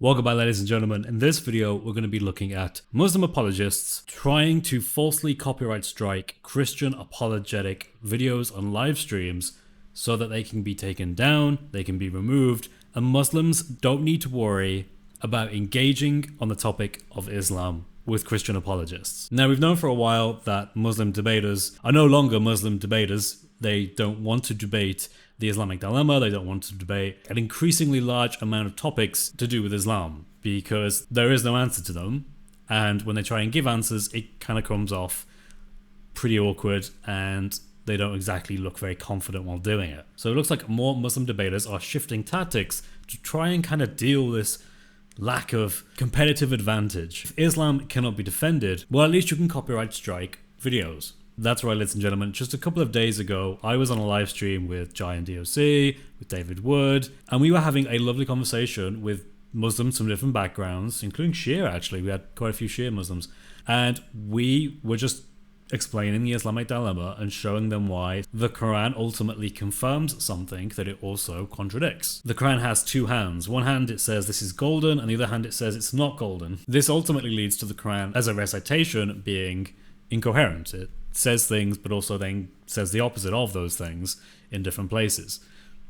Welcome back, ladies and gentlemen. In this video, we're going to be looking at Muslim apologists trying to falsely copyright strike Christian apologetic videos on live streams so that they can be taken down, they can be removed, and Muslims don't need to worry about engaging on the topic of Islam with Christian apologists. Now, we've known for a while that Muslim debaters are no longer Muslim debaters. They don't want to debate the Islamic dilemma. They don't want to debate an increasingly large amount of topics to do with Islam because there is no answer to them. And when they try and give answers, it kind of comes off pretty awkward and they don't exactly look very confident while doing it. So it looks like more Muslim debaters are shifting tactics to try and kind of deal this lack of competitive advantage. If Islam cannot be defended, well, at least you can copyright strike videos. That's right, ladies and gentlemen. Just a couple of days ago, I was on a live stream with Giant DOC, with David Wood, and we were having a lovely conversation with Muslims from different backgrounds, including Shia, actually. We had quite a few Shia Muslims. And we were just explaining the Islamic dilemma and showing them why the Quran ultimately confirms something that it also contradicts. The Quran has two hands. One hand it says this is golden, and the other hand it says it's not golden. This ultimately leads to the Quran as a recitation being incoherent. It says things but also then says the opposite of those things in different places.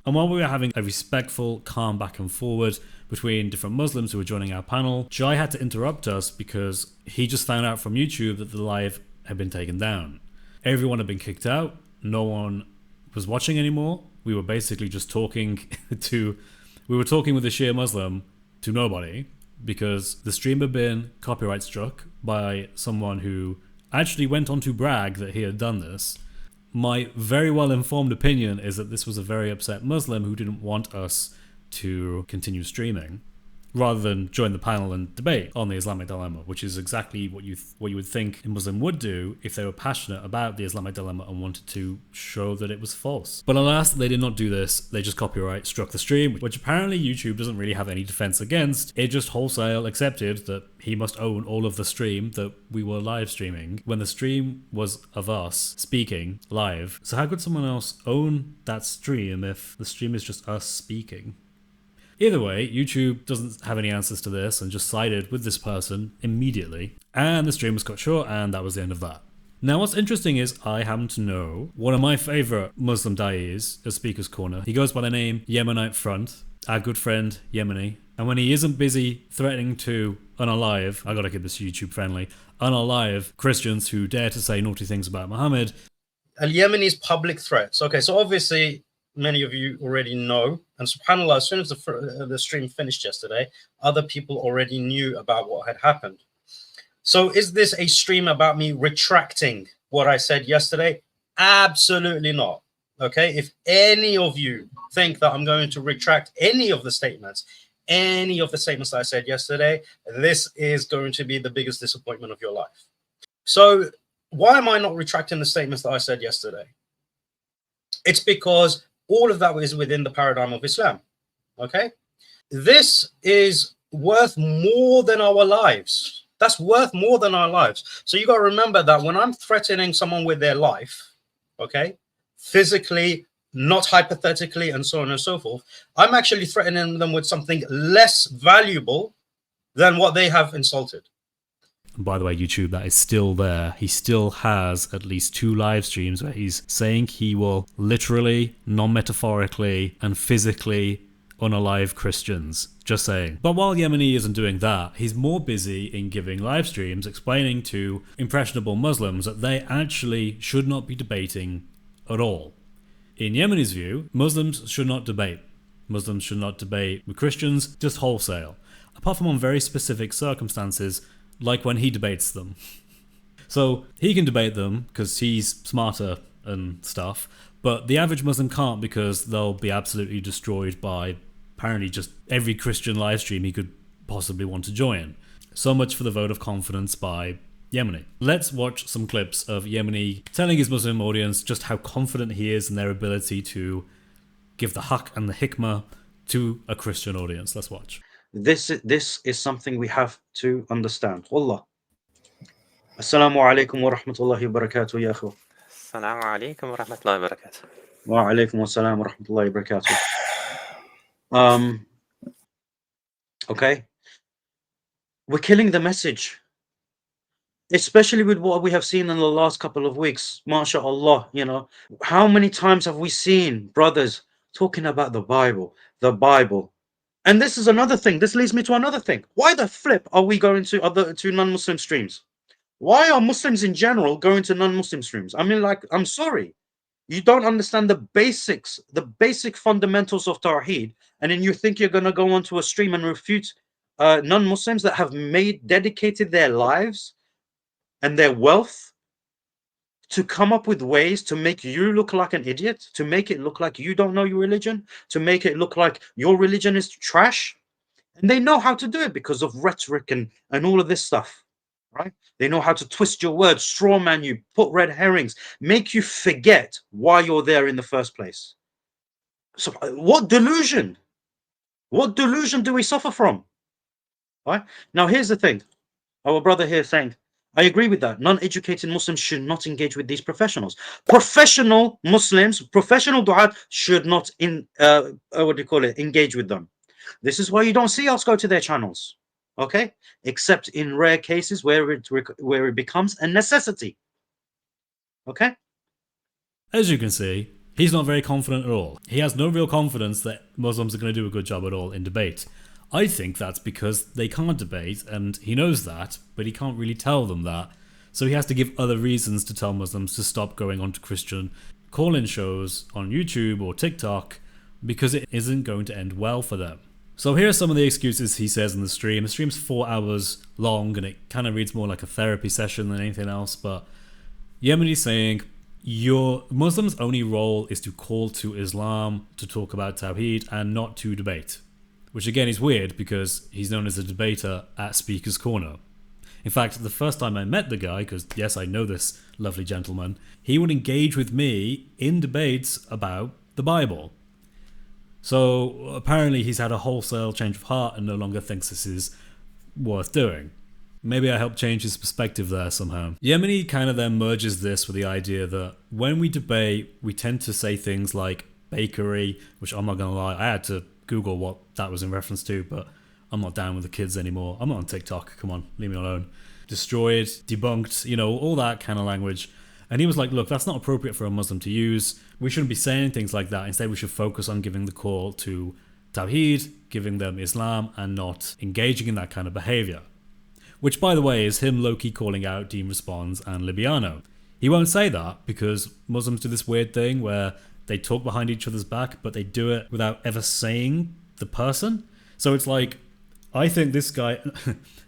And while we were having a respectful, calm back and forward between different Muslims who were joining our panel, Jai had to interrupt us because he just found out from YouTube that the live had been taken down. Everyone had been kicked out. No one was watching anymore. We were basically just talking with a Shia Muslim to nobody because the stream had been copyright struck by someone who actually went on to brag that he had done this. My very well informed opinion is that this was a very upset Muslim who didn't want us to continue streaming, rather than join the panel and debate on the Islamic dilemma, which is exactly what you would think a Muslim would do if they were passionate about the Islamic dilemma and wanted to show that it was false. But alas, they did not do this. They just copyright struck the stream, which apparently YouTube doesn't really have any defense against. It just wholesale accepted that he must own all of the stream that we were live streaming when the stream was of us speaking live. So how could someone else own that stream if the stream is just us speaking? Either way, YouTube doesn't have any answers to this and just sided with this person immediately. And the stream was cut short and that was the end of that. Now what's interesting is I happen to know one of my favourite Muslim da'is at Speaker's Corner. He goes by the name Yemenite Front, our good friend Yemeni. And when he isn't busy threatening to unalive, I gotta keep this YouTube friendly, unalive Christians who dare to say naughty things about Muhammad. Al-Yemeni's public threats. Okay, so obviously many of you already know, and subhanAllah, as soon as the stream finished yesterday, other people already knew about what had happened. So is this a stream about me retracting what I said yesterday? Absolutely not. Okay, if any of you think that I'm going to retract any of the statements that I said yesterday, this is going to be the biggest disappointment of your life. So why am I not retracting the statements that I said yesterday? It's because all of that is within the paradigm of Islam, okay? This is worth more than our lives. That's worth more than our lives. So you got to remember that when I'm threatening someone with their life, okay, physically, not hypothetically, and so on and so forth, I'm actually threatening them with something less valuable than what they have insulted. And by the way, YouTube, that is still there. He still has at least 2 live streams where he's saying he will literally, non-metaphorically, and physically unalive Christians. Just saying. But while Yemeni isn't doing that, he's more busy in giving live streams explaining to impressionable Muslims that they actually should not be debating at all. In Yemeni's view, Muslims should not debate. Muslims should not debate with Christians, just wholesale. Apart from on very specific circumstances, like when he debates them. So he can debate them because he's smarter and stuff, but the average Muslim can't because they'll be absolutely destroyed by apparently just every Christian live stream he could possibly want to join. So much for the vote of confidence by Yemeni. Let's watch some clips of Yemeni telling his Muslim audience just how confident he is in their ability to give the haqq and the hikmah to a Christian audience. Let's watch. This is something we have to understand. Wallah. Assalamu alaikum wa rahmatullahi wa barakatuh, ya akhu. Assalamu alaikum wa rahmatullahi wa barakatuh. Wa alaikum assalam wa rahmatullahi wa barakatuh. Okay. We're killing the message, especially with what we have seen in the last couple of weeks. MashaAllah, you know, how many times have we seen brothers talking about the Bible, the Bible? And this is another thing. This leads me to another thing. Why the flip are we going to non-Muslim streams? Why are Muslims in general going to non-Muslim streams? I mean, like, I'm sorry. You don't understand the basics, the basic fundamentals of Tawheed, and then you think you're going to go onto a stream and refute non-Muslims that have dedicated their lives and their wealth to come up with ways to make you look like an idiot, to make it look like you don't know your religion, to make it look like your religion is trash. And they know how to do it because of rhetoric and all of this stuff, right? They know how to twist your words, straw man you, put red herrings, make you forget why you're there in the first place. So what delusion? What delusion do we suffer from? Right? Now, here's the thing. Our brother here saying, I agree with that. Non-educated Muslims should not engage with these professionals. Professional Muslims, professional du'at should not engage with them. This is why you don't see us go to their channels, okay? Except in rare cases where it becomes a necessity, okay? As you can see, he's not very confident at all. He has no real confidence that Muslims are going to do a good job at all in debate. I think that's because they can't debate, and he knows that, but he can't really tell them that. So he has to give other reasons to tell Muslims to stop going on to Christian call-in shows on YouTube or TikTok, because it isn't going to end well for them. So here are some of the excuses he says in the stream. The stream's 4 hours long, and it kind of reads more like a therapy session than anything else, but Yemeni's saying, your Muslim's only role is to call to Islam, to talk about Tawheed, and not to debate. Which again is weird because he's known as a debater at Speaker's Corner. In fact, the first time I met the guy, because yes, I know this lovely gentleman, he would engage with me in debates about the Bible. So apparently he's had a wholesale change of heart and no longer thinks this is worth doing. Maybe I helped change his perspective there somehow. Yemeni kind of then merges this with the idea that when we debate, we tend to say things like bakery, which I'm not going to lie, I had to Google what that was in reference to, but I'm not down with the kids anymore. I'm not on TikTok, come on, leave me alone. Destroyed, debunked, you know, all that kind of language. And he was like, look, that's not appropriate for a Muslim to use. We shouldn't be saying things like that. Instead, we should focus on giving the call to Tawheed, giving them Islam, and not engaging in that kind of behavior. Which, by the way, is him low-key calling out Dean Responds and Libiano. He won't say that because Muslims do this weird thing where they talk behind each other's back, but they do it without ever saying the person. So it's like, I think this guy,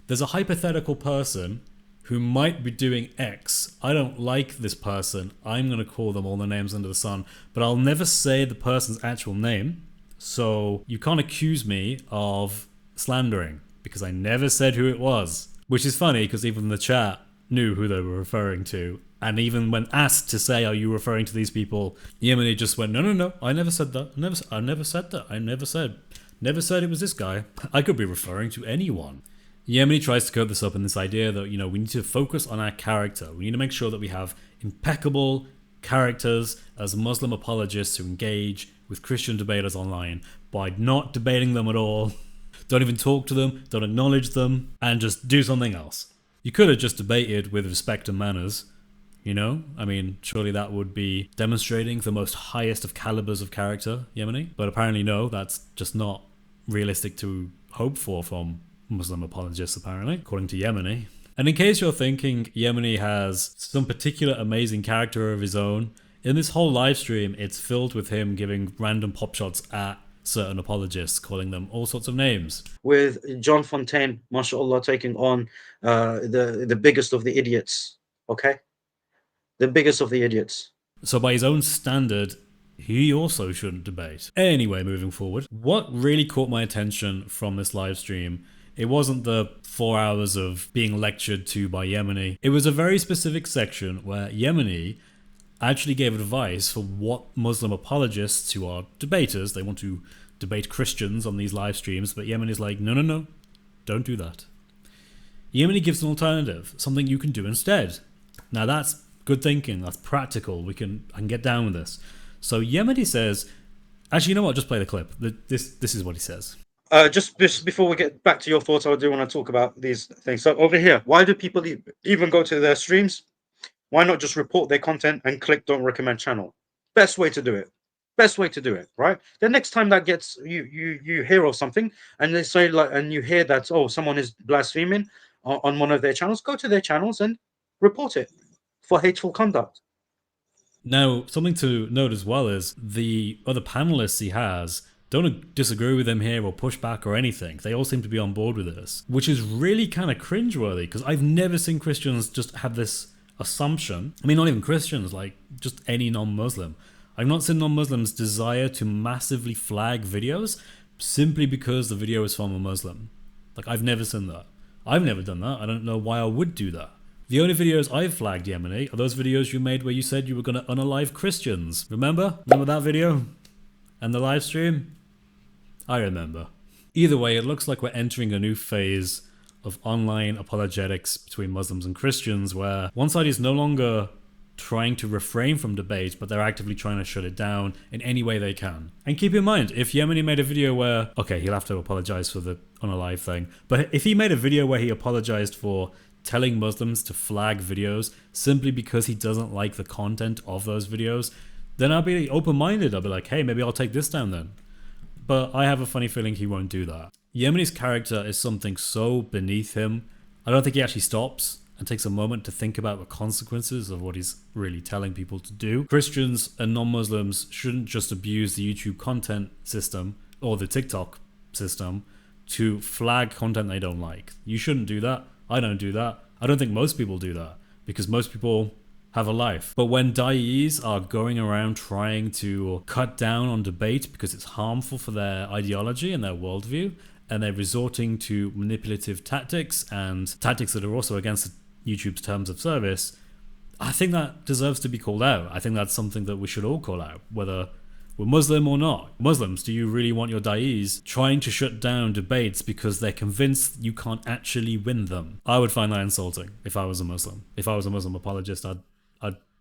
there's a hypothetical person who might be doing X. I don't like this person. I'm going to call them all the names under the sun, but I'll never say the person's actual name. So you can't accuse me of slandering because I never said who it was. Which is funny because even the chat knew who they were referring to. And even when asked to say, are you referring to these people? Yemeni just went, no, I never said that. I never said that. I never said it was this guy. I could be referring to anyone. Yemeni tries to coat this up in this idea that, you know, we need to focus on our character. We need to make sure that we have impeccable characters as Muslim apologists who engage with Christian debaters online by not debating them at all. Don't even talk to them, don't acknowledge them, and just do something else. You could have just debated with respect and manners, you know? I mean, surely that would be demonstrating the most highest of calibers of character, Yemeni. But apparently no, that's just not realistic to hope for from Muslim apologists, apparently, according to Yemeni. And in case you're thinking Yemeni has some particular amazing character of his own, in this whole live stream, it's filled with him giving random pop shots at certain apologists, calling them all sorts of names. With John Fontaine, mashallah, taking on the biggest of the idiots, okay? The biggest of the idiots. So by his own standard, he also shouldn't debate. Anyway, moving forward, what really caught my attention from this live stream, it wasn't the 4 hours of being lectured to by Yemeni. It was a very specific section where Yemeni actually gave advice for what Muslim apologists who are debaters, they want to debate Christians on these live streams, but Yemeni's like, no, don't do that. Yemeni gives an alternative, something you can do instead. Now that's good thinking, that's practical, I can get down with this. So Yemeni says, actually, you know what, just play the clip. This is what he says. Just before we get back to your thoughts, I do want to talk about these things. So over here, why do people even go to their streams? Why not just report their content and click don't recommend channel? Best way to do it. Best way to do it, right? The next time that gets you hear of something and they say like, and you hear that, oh, someone is blaspheming on one of their channels, go to their channels and report it for hateful conduct. Now, something to note as well is the other panelists he has don't disagree with him here or push back or anything. They all seem to be on board with this, which is really kind of cringeworthy because I've never seen Christians just have this assumption. I mean, not even Christians, like just any non-Muslim. I've not seen non-Muslims desire to massively flag videos simply because the video is from a Muslim. Like, I've never seen that. I've never done that. I don't know why I would do that. The only videos I've flagged, Yemeni, are those videos you made where you said you were going to unalive Christians. Remember? Remember that video? And the live stream? I remember. Either way, it looks like we're entering a new phase of online apologetics between Muslims and Christians where one side is no longer trying to refrain from debate, but they're actively trying to shut it down in any way they can. And keep in mind, if Yemeni made a video where, okay, he'll have to apologize for the unalive thing, but if he made a video where he apologized for telling Muslims to flag videos simply because he doesn't like the content of those videos, then I'll be open-minded. I'll be like, hey, maybe I'll take this down then. But I have a funny feeling he won't do that. Yemeni's character is something so beneath him. I don't think he actually stops and takes a moment to think about the consequences of what he's really telling people to do. Christians and non-Muslims shouldn't just abuse the YouTube content system or the TikTok system to flag content they don't like. You shouldn't do that. I don't do that. I don't think most people do that because most people have a life. But when da'is are going around trying to cut down on debate because it's harmful for their ideology and their worldview, and they're resorting to manipulative tactics and tactics that are also against YouTube's terms of service, I think that deserves to be called out. I think that's something that we should all call out, whether we're Muslim or not. Muslims, do you really want your da'is trying to shut down debates because they're convinced you can't actually win them? I would find that insulting if I was a Muslim. If I was a Muslim apologist, I'd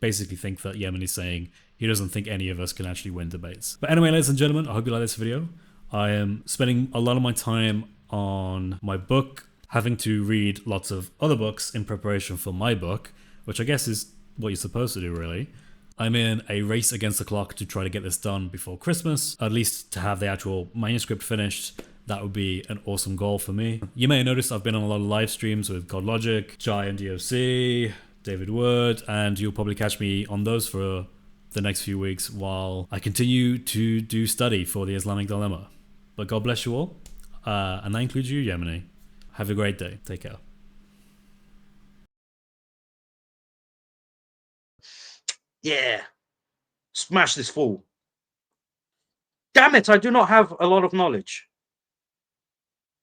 basically think that Yemeni's saying he doesn't think any of us can actually win debates. But anyway, ladies and gentlemen, I hope you like this video. I am spending a lot of my time on my book, having to read lots of other books in preparation for my book, which I guess is what you're supposed to do, really. I'm in a race against the clock to try to get this done before Christmas, at least to have the actual manuscript finished. That would be an awesome goal for me. You may have noticed I've been on a lot of live streams with God Logic, Jai and DOC, David Wood, and you'll probably catch me on those for the next few weeks while I continue to do study for the Islamic Dilemma. But God bless you all, and that includes you, Yemeni. Have a great day. Take care. Yeah. Smash this fool. Damn it, I do not have a lot of knowledge.